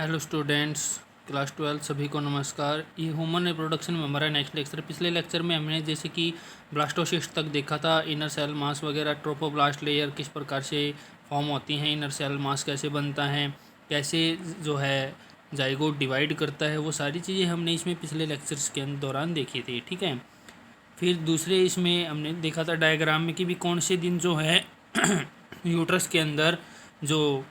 Hello students, class 12 सभी को नमस्कार। ये ह्यूमन रिप्रोडक्शन में हमारा नेक्स्ट लेक्चर। पिछले लेक्चर में हमने जैसे कि ब्लास्टोसिस्ट तक देखा था, इनर सेल मास वगैरह, ट्रोपोब्लास्ट लेयर किस प्रकार से फॉर्म होती हैं, इनर सेल मास कैसे बनता है, कैसे जो है जाइगोट डिवाइड करता है, वो सारी चीज़ें हमने इसमें पिछले लेक्चर्स के दौरान देखी थी। ठीक है। फिर दूसरे इसमें हमने देखा था डायग्राम में कि भी कौन से दिन जो है यूट्रस के अंदर जो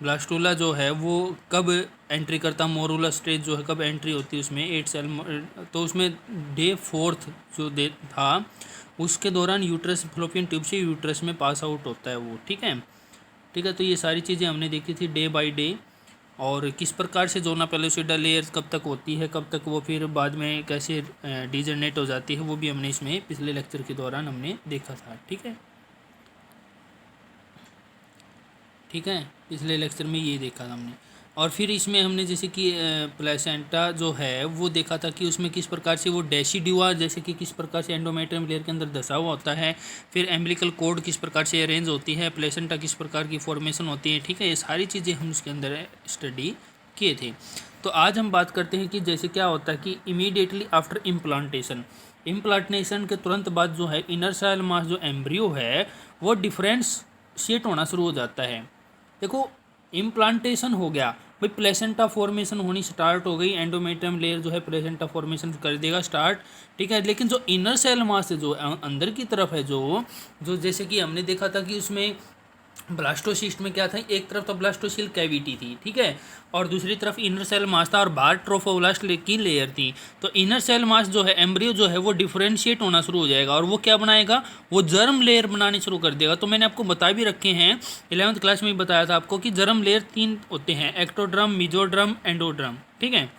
ब्लास्टोला जो है वो कब एंट्री करता, मोरूला स्टेज जो है कब एंट्री होती है उसमें 8 सेल। तो उसमें डे 4 जो डे था उसके दौरान यूट्रस फलोपियन ट्यूब से यूट्रस में पास आउट होता है वो। ठीक है। ठीक है, तो ये सारी चीज़ें हमने देखी थी डे बाय डे, और किस प्रकार से जोना पेलोसिडा लेयर कब तक होती है, कब तक वो फिर बाद में कैसे डिजनरेट हो जाती है, वो भी हमने इसमें पिछले लेक्चर के दौरान हमने देखा था। ठीक है। ठीक है, पिछले लेक्चर में ये देखा था हमने। और फिर इसमें हमने जैसे कि प्लेसेंटा जो है वो देखा था कि उसमें किस प्रकार से वो डेसिडुआ जैसे कि किस प्रकार से एंडोमेट्रियम लेयर के अंदर धसा हुआ होता है, फिर एम्बिलिकल कोड किस प्रकार से अरेंज होती है, प्लेसेंटा किस प्रकार की फॉर्मेशन होती है। ठीक है, ये सारी चीज़ें हम उसके अंदर स्टडी किए थे। तो आज हम बात करते हैं कि जैसे क्या होता है कि इमीडिएटली आफ्टर इम्प्लांटेशन के तुरंत बाद जो है इनर सेल मास जो एम्ब्रियो है वो डिफरेंशिएट होना शुरू हो जाता है। देखो, इम्प्लांटेशन हो गया भाई, प्लेसेंटा फॉर्मेशन होनी स्टार्ट हो गई, एंडोमेट्रियम लेयर जो है प्लेसेंटा फॉर्मेशन कर देगा स्टार्ट। ठीक है, लेकिन जो इनर सेल मास है जो अंदर की तरफ है जो जो जैसे कि हमने देखा था कि उसमें ब्लास्टोसिस्ट में क्या था, एक तरफ तो ब्लास्टोसिल कैविटी थी, ठीक है, और दूसरी तरफ इनर सेल मास था और बाहर ट्रोफोब्लास्ट की लेयर थी। तो इनर सेल मास जो है एम्ब्रियो जो है वो डिफरेंशिएट होना शुरू हो जाएगा और वो क्या बनाएगा, वो जर्म लेयर बनानी शुरू कर देगा। तो मैंने आपको बता भी रखे हैं, 11th क्लास में भी बताया था आपको कि जर्म लेयर 3 होते हैं, एक्टोड्रम, मिजोड्रम, एंडोड्रम। ठीक है,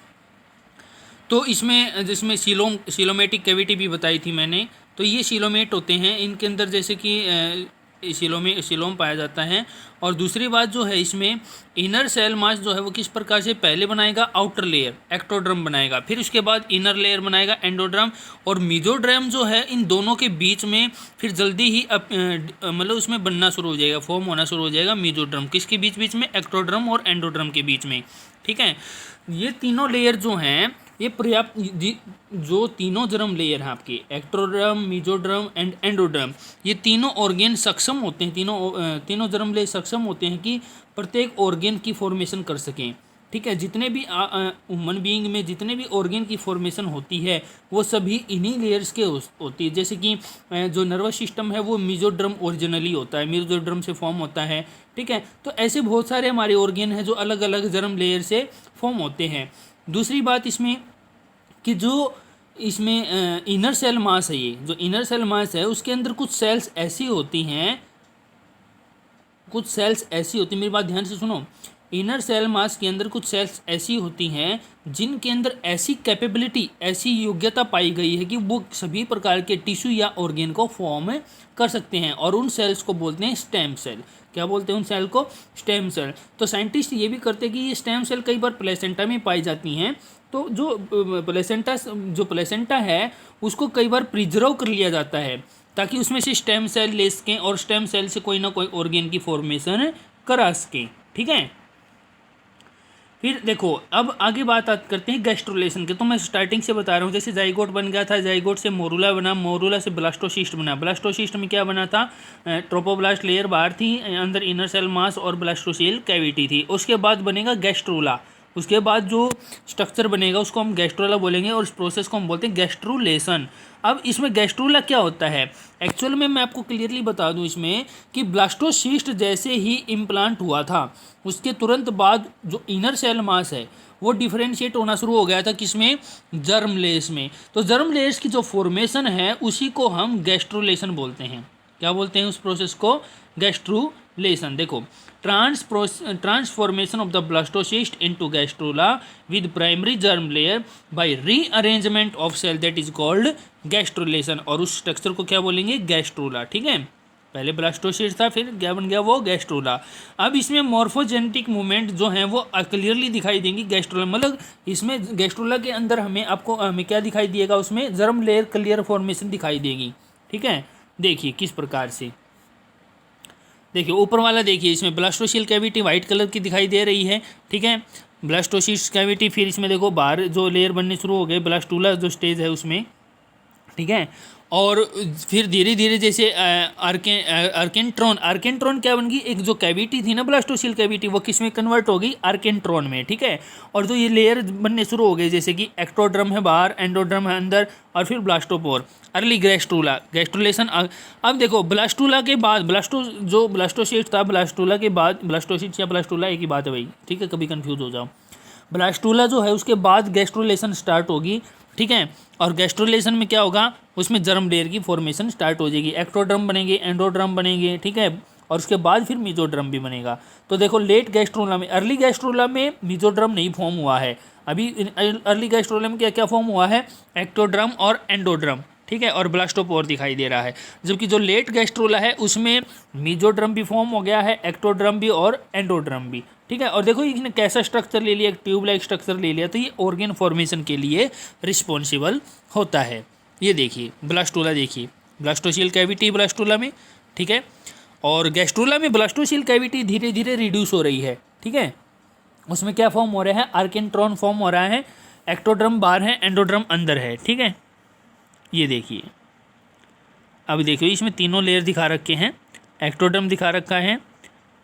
तो इसमें जिसमें सिलोमेटिक कैविटी भी बताई थी मैंने, तो ये सिलोमेट होते हैं, इनके अंदर जैसे कि सिलोम पाया जाता है। और दूसरी बात जो है इसमें इनर सेल मास जो है वो किस प्रकार से पहले बनाएगा, आउटर लेयर एक्टोड्रम बनाएगा, फिर उसके बाद इनर लेयर बनाएगा एंडोड्रम, और मिजोड्रम जो है इन दोनों के बीच में फिर जल्दी ही मतलब उसमें बनना शुरू हो जाएगा, फॉर्म होना शुरू हो जाएगा मिजोड्रम, किसके बीच बीच में, एक्टोड्रम और एंडोड्रम के बीच में। ठीक है, ये तीनों लेयर जो हैं ये पर्याप्त, जो तीनों जर्म लेयर हैं आपके एक्टोड्रम, मिजोड्रम एंड एंडोड्रम, ये तीनों ऑर्गेन सक्षम होते हैं, तीनों जर्म लेयर सक्षम होते हैं कि प्रत्येक ऑर्गेन की फॉर्मेशन कर सकें। ठीक है, जितने भी ह्यूमन बीइंग में जितने भी ऑर्गेन की फॉर्मेशन होती है वो सभी इन्हीं लेयर्स के होती है। जैसे कि जो नर्वस सिस्टम है वो मिजोड्रम ओरिजिनली होता है, मिजोड्रम से फॉर्म होता है। ठीक है, तो ऐसे बहुत सारे हमारे ऑर्गेन हैं जो अलग अलग जर्म लेयर से फॉर्म होते हैं। दूसरी बात इसमें कि जो इसमें इनर सेल मास है, ये जो इनर सेल मास है उसके अंदर कुछ सेल्स ऐसी होती हैं, मेरी बात ध्यान से सुनो। इनर सेल मास के अंदर कुछ सेल्स ऐसी होती हैं जिनके अंदर ऐसी कैपेबिलिटी, ऐसी योग्यता पाई गई है कि वो सभी प्रकार के टिश्यू या ऑर्गेन को फॉर्म कर सकते हैं, और उन सेल्स को बोलते हैं स्टेम सेल। क्या बोलते हैं उन सेल को, स्टेम सेल। तो साइंटिस्ट ये भी करते हैं कि ये स्टेम सेल कई बार प्लेसेंटा में पाई जाती हैं, तो जो प्लेसेंटा है उसको कई बार प्रिजर्व कर लिया जाता है ताकि उसमें से स्टेम सेल ले सकें और स्टेम सेल से कोई ना कोई ऑर्गेन की फॉर्मेशन करा सकें। ठीक है, फिर देखो अब आगे बात करते हैं गैस्ट्रुलेशन के। तो मैं स्टार्टिंग से बता रहा हूँ, जैसे जाइगोट बन गया था, जाइगोट से मोरूला बना, मोरूला से ब्लास्टोसिस्ट बना, ब्लास्टोसिस्ट में क्या बना था, ट्रोपोब्लास्ट लेयर बाहर थी, अंदर इनर सेल मास और ब्लास्टोसील कैविटी थी। उसके बाद बनेगा गैस्ट्रूला, उसके बाद जो स्ट्रक्चर बनेगा उसको हम गैस्ट्रोला बोलेंगे और इस प्रोसेस को हम बोलते हैं गैस्ट्रुलेशन। अब इसमें गैस्ट्रोला क्या होता है, एक्चुअल में मैं आपको क्लियरली बता दूं इसमें कि ब्लास्टोसिस्ट जैसे ही इम्प्लांट हुआ था उसके तुरंत बाद जो इनर सेल मास है वो डिफरेंशिएट होना शुरू हो गया था, किसमें, जर्म लेयर्स में। तो जर्म लेयर्स की जो फॉर्मेशन है उसी को हम गैस्ट्रुलेशन बोलते हैं। क्या बोलते हैं उस प्रोसेस को, गैस्ट्रुलेशन। देखो, transformation of the blastocyst into gastrula with primary germ layer by rearrangement of cell, that is called gastrulation, और उस स्ट्रक्चर को क्या बोलेंगे, गैस्ट्रूला। ठीक है, पहले ब्लास्टोसिस्ट था, फिर क्या बन गया वो, गैस्ट्रूला। अब इसमें मॉर्फोजेनेटिक मूवमेंट जो है वो क्लियरली दिखाई देंगी गैस्ट्रूला, मतलब इसमें गैस्ट्रूला के अंदर हमें क्या दिखाई देगा, उसमें जर्म लेयर क्लियर फॉर्मेशन दिखाई देगी। ठीक है, देखिए किस प्रकार से, देखिए ऊपर वाला देखिए, इसमें ब्लास्टोसील कैविटी वाइट कलर की दिखाई दे रही है, ठीक है, ब्लास्टोसील कैविटी। फिर इसमें देखो बाहर जो लेयर बनने शुरू हो गए, ब्लास्टूला जो स्टेज है उसमें, ठीक है। और फिर धीरे धीरे जैसे आर्केंट्रॉन क्या बन गई, एक जो कैविटी थी ना ब्लास्टोसील कैविटी, वो किस में कन्वर्ट हो गई, आर्केंट्रॉन में, ठीक है। और जो ये लेयर बनने शुरू हो गए, जैसे कि एक्टोड्रम है बाहर, एंडोड्रम है अंदर, और फिर ब्लास्टोपोर, अर्ली गैस्ट्रूला, गैस्ट्रुलेशन। अब देखो ब्लास्टूला के बाद जो ब्लास्टोसीट था, ब्लास्टूला के बाद, ब्लास्टोसीट या ब्लास्टूला एक ही बात है भाई, ठीक है, कभी कंफ्यूज हो जाओ। ब्लास्टूला जो है उसके बाद गैस्ट्रुलेशन स्टार्ट होगी, ठीक है। और गैस्ट्रुलेशन में क्या होगा, उसमें जर्म लेयर की फॉर्मेशन स्टार्ट हो जाएगी, एक्टोड्रम बनेंगे, एंडोड्रम बनेंगे, ठीक है। और उसके बाद फिर मीजोड्रम भी बनेगा। तो देखो लेट गैस्ट्रोला में, अर्ली गैस्ट्रोला में मीजोड्रम नहीं फॉर्म हुआ है अभी। अर्ली गैस्ट्रोला में क्या क्या फॉर्म हुआ है, एक्टोड्रम और एंडोड्रम, ठीक है, और ब्लास्टोपोर दिखाई दे रहा है। जबकि जो लेट गैस्ट्रोला है उसमें मीजोड्रम भी फॉर्म हो गया है, एक्टोड्रम भी और एंडोड्रम भी, ठीक है। और देखो इसने कैसा स्ट्रक्चर ले लिया, एक ट्यूब लाइक स्ट्रक्चर ले लिया, तो ये ऑर्गेन फॉर्मेशन के लिए रिस्पॉन्सिबल होता है। ये देखिए ब्लास्टूला, देखिए ब्लास्टोसील कैविटी ब्लास्टूला में, ठीक है। और गैस्ट्रूला में ब्लास्टोसील कैविटी धीरे धीरे रिड्यूस हो रही है, ठीक है। उसमें क्या फॉर्म हो रहा है, आर्केंट्रॉन फॉर्म हो रहा है, एक्टोड्रम बाहर है, एंडोड्रम अंदर है, ठीक है। ये देखिए, अब देखिए इसमें तीनों लेयर दिखा रखे हैं, एक्टोड्रम दिखा रखा है,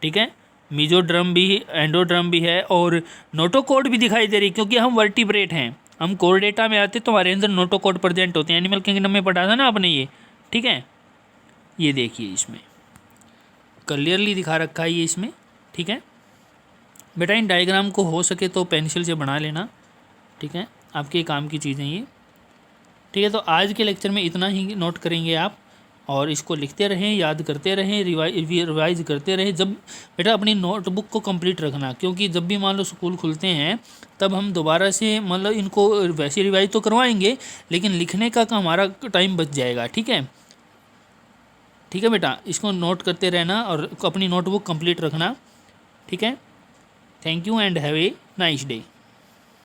ठीक है, मीजोड्रम भी, एंडोड्रम भी है, और नोटोकोड भी दिखाई दे रही, क्योंकि हम वर्टिब्रेट हैं, हम कोर्डेटा में आते तो हमारे अंदर नोटोकोड प्रेजेंट होते हैं। एनिमल किंगडम में पढ़ा था ना आपने ये, ठीक है। ये देखिए इसमें क्लियरली दिखा रखा है ये इसमें, ठीक है। बेटा इन डायग्राम को हो सके तो पेंसिल से बना लेना, ठीक है, आपके काम की चीज़ें ये, ठीक है। तो आज के लेक्चर में इतना ही नोट करेंगे आप, और इसको लिखते रहें, याद करते रहें, रिवाइज करते रहें। जब बेटा अपनी नोटबुक को कंप्लीट रखना, क्योंकि जब भी मान लो स्कूल खुलते हैं तब हम दोबारा से मतलब इनको वैसे रिवाइज तो करवाएंगे, लेकिन लिखने का हमारा टाइम बच जाएगा, ठीक है। ठीक है बेटा, इसको नोट करते रहना और अपनी नोटबुक कंप्लीट रखना, ठीक है। Thank you and have a nice day.